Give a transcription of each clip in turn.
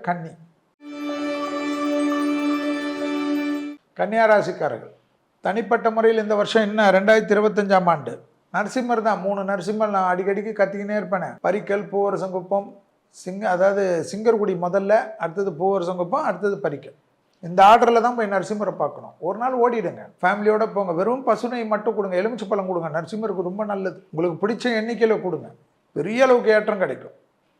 கன்னி. கன்னியா ராசிக்காரர்கள் தனிப்பட்ட முறையில் இந்த வருஷம் என்ன 2025ஆம் ஆண்டு நரசிம்மர் தான். 3 நரசிம்மர் நான் அடிக்கடிக்கு கத்திக்கினே இருப்பேன். பரிக்கல், பூவரசங்குப்பம், அதாவது சிங்கர்குடி முதல்ல, அடுத்தது பூவரசங்குப்பம், அடுத்தது பரிக்கல். இந்த ஆர்டரில் தான் போய் நரசிம்மரை பார்க்கணும். ஒரு நாள் ஓடிடுங்க, ஃபேமிலியோட போங்க. வெறும் பசுனை மட்டும் கொடுங்க, எலுமிச்சை பழம் கொடுங்க. நரசிம்மருக்கு ரொம்ப நல்லது. உங்களுக்கு பிடிச்ச எண்ணிக்கையில் கொடுங்க, பெரிய அளவுக்கு ஏற்றம் கிடைக்கும்,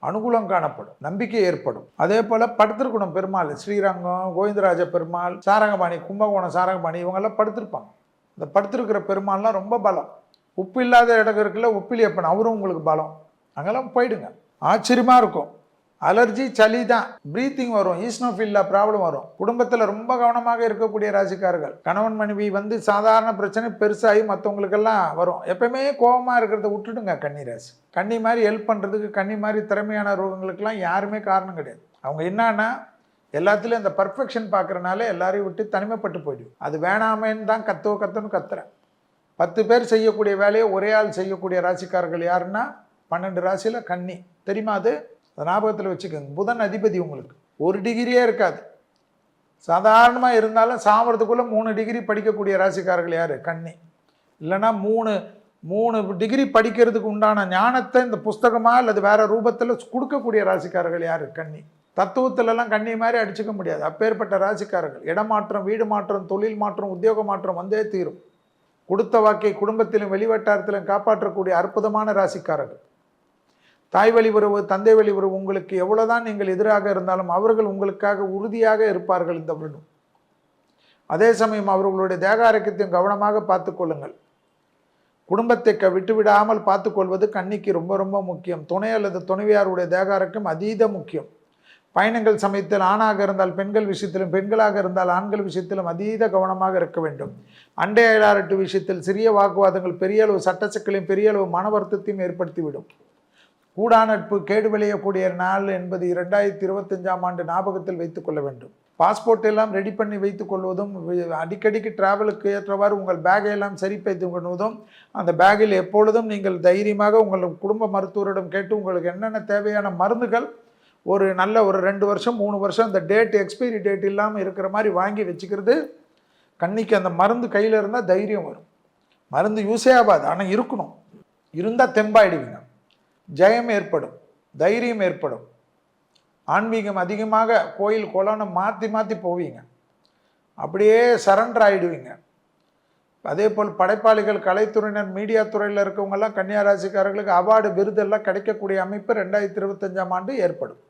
அனுகூலம் காணப்படும், நம்பிக்கை ஏற்படும். அதே போல் படுத்திருக்கணும் பெருமாள். ஸ்ரீரங்கம், கோவிந்தராஜ பெருமாள், சாரங்கபாணி, கும்பகோணம் சாரங்கபாணி, இவங்கெல்லாம் படுத்திருப்பாங்க. இந்த படுத்திருக்கிற பெருமாள்லாம் ரொம்ப பலம். உப்பு இல்லாத இடம் இருக்குல்ல, உப்பிலியப்பன், அவரும் உங்களுக்கு பலம். அங்கெல்லாம் போயிடுங்க, ஆச்சரியமாக இருக்கும். அலர்ஜி, சளி தான், ப்ரீத்திங் வரும், ஈஸ்னோஃபில்லா ப்ராப்ளம் வரும். குடும்பத்தில் ரொம்ப கவனமாக இருக்கக்கூடிய ராசிக்காரர்கள். கணவன் மனைவி சாதாரண பிரச்சனை பெருசாகி மற்றவங்களுக்கெல்லாம் வரும். எப்பயுமே கோபமாக இருக்கிறத விட்டுடுங்க கன்னி ராசி. கன்னி மாதிரி ஹெல்ப் பண்ணுறதுக்கு, கன்னி மாதிரி திறமையான ரோகங்களுக்கெல்லாம் யாருமே காரணம் கிடையாது. அவங்க என்னன்னா எல்லாத்துலேயும் அந்த பர்ஃபெக்ஷன் பார்க்குறனால எல்லாரையும் விட்டு தனிமைப்பட்டு போயிடும். அது வேணாமேன்னு தான் கத்துன்னு கத்துறேன். 10 பேர் செய்யக்கூடிய வேலையை ஒரே ஆள் செய்யக்கூடிய ராசிக்காரர்கள் யாருன்னா 12 ராசியில் கன்னி. தெரியுமா? அது ஞாபகத்தில் வச்சுக்கோங்க. புதன் அதிபதி உங்களுக்கு 1 டிகிரியே இருக்காது. சாதாரணமாக இருந்தாலும் சாவறதுக்குள்ளே 3 டிகிரி படிக்கக்கூடிய ராசிக்காரர்கள் யார்? கன்னி. இல்லைன்னா 3 டிகிரி படிக்கிறதுக்கு உண்டான ஞானத்தை இந்த புஸ்தகமாக அல்லது வேறு ரூபத்தில் கொடுக்கக்கூடிய ராசிக்காரர்கள் யார்? கன்னி. தத்துவத்திலலாம் கன்னி மாதிரி அடிச்சுக்க முடியாது. அப்பேற்பட்ட ராசிக்காரர்கள். இடமாற்றம், வீடு மாற்றம், தொழில் மாற்றம், உத்தியோக மாற்றம் வந்தே தீரும். கொடுத்த வாக்கை குடும்பத்திலும் வெளிவட்டாரத்திலும் காப்பாற்றக்கூடிய அற்புதமான ராசிக்காரர்கள். தாய் வழி உறவு, தந்தை வழி உறவு உங்களுக்கு எவ்வளோதான் நீங்கள் எதிராக இருந்தாலும் அவர்கள் உங்களுக்காக உறுதியாக இருப்பார்கள் இந்த வருடம். அதே சமயம் அவர்களுடைய தேக ஆரோக்கியத்தையும் கவனமாக பார்த்து கொள்ளுங்கள். குடும்பத்தை விட்டுவிடாமல் பார்த்துக்கொள்வது கன்னிக்கு ரொம்ப ரொம்ப முக்கியம். துணை அல்லது துணைவியாருடைய தேக ஆரோக்கியம் அதீத முக்கியம். பயணங்கள் சமயத்தில் ஆணாக இருந்தால் பெண்கள் விஷயத்திலும், பெண்களாக இருந்தால் ஆண்கள் விஷயத்திலும் அதீத கவனமாக இருக்க வேண்டும். அண்டை அயலாரட்டு விஷயத்தில் சிறிய வாக்குவாதங்கள் பெரிய அளவு சட்ட சிக்கலையும் பெரிய அளவு மன வருத்தத்தையும் ஏற்படுத்திவிடும். கூடா நட்பு கேடு விளையக்கூடிய நாள் என்பது 2025ஆம் ஆண்டு ஞாபகத்தில் வைத்துக் கொள்ள வேண்டும். பாஸ்போர்ட் எல்லாம் ரெடி பண்ணி வைத்துக் கொள்வதும், அடிக்கடிக்கு டிராவலுக்கு ஏற்றவாறு உங்கள் பேக்கை எல்லாம் சரி வைத்துக் கொள்வதும், அந்த பேக்கில் எப்பொழுதும் நீங்கள் தைரியமாக உங்கள் குடும்ப மருத்துவரிடம் கேட்டு உங்களுக்கு என்னென்ன தேவையான மருந்துகள் ஒரு 2 வருஷம் 3 வருஷம் அந்த டேட் எக்ஸ்பைரி டேட் இல்லாமல் இருக்கிற மாதிரி வாங்கி வச்சுக்கிறது. கன்னிக்கு அந்த மருந்து கையில் இருந்தால் தைரியம் வரும். மருந்து யூஸே ஆகாது, ஆனால் இருக்கணும். இருந்தால் தெம்பாயிடுவீங்க, ஜெயம் ஏற்படும், தைரியம் ஏற்படும். ஆன்மீகம் அதிகமாக கோயில் குளம்னு மாற்றி போவீங்க, அப்படியே சரண்டர் ஆகிடுவீங்க. அதே போல் படைப்பாளிகள், கலைத்துறையினர், மீடியா துறையில் இருக்கவங்கெல்லாம் கன்னியா ராசிக்காரர்களுக்கு அவார்டு, விருதெல்லாம் கிடைக்கக்கூடிய அமைப்பு 2025ஆம் ஆண்டு ஏற்படும்.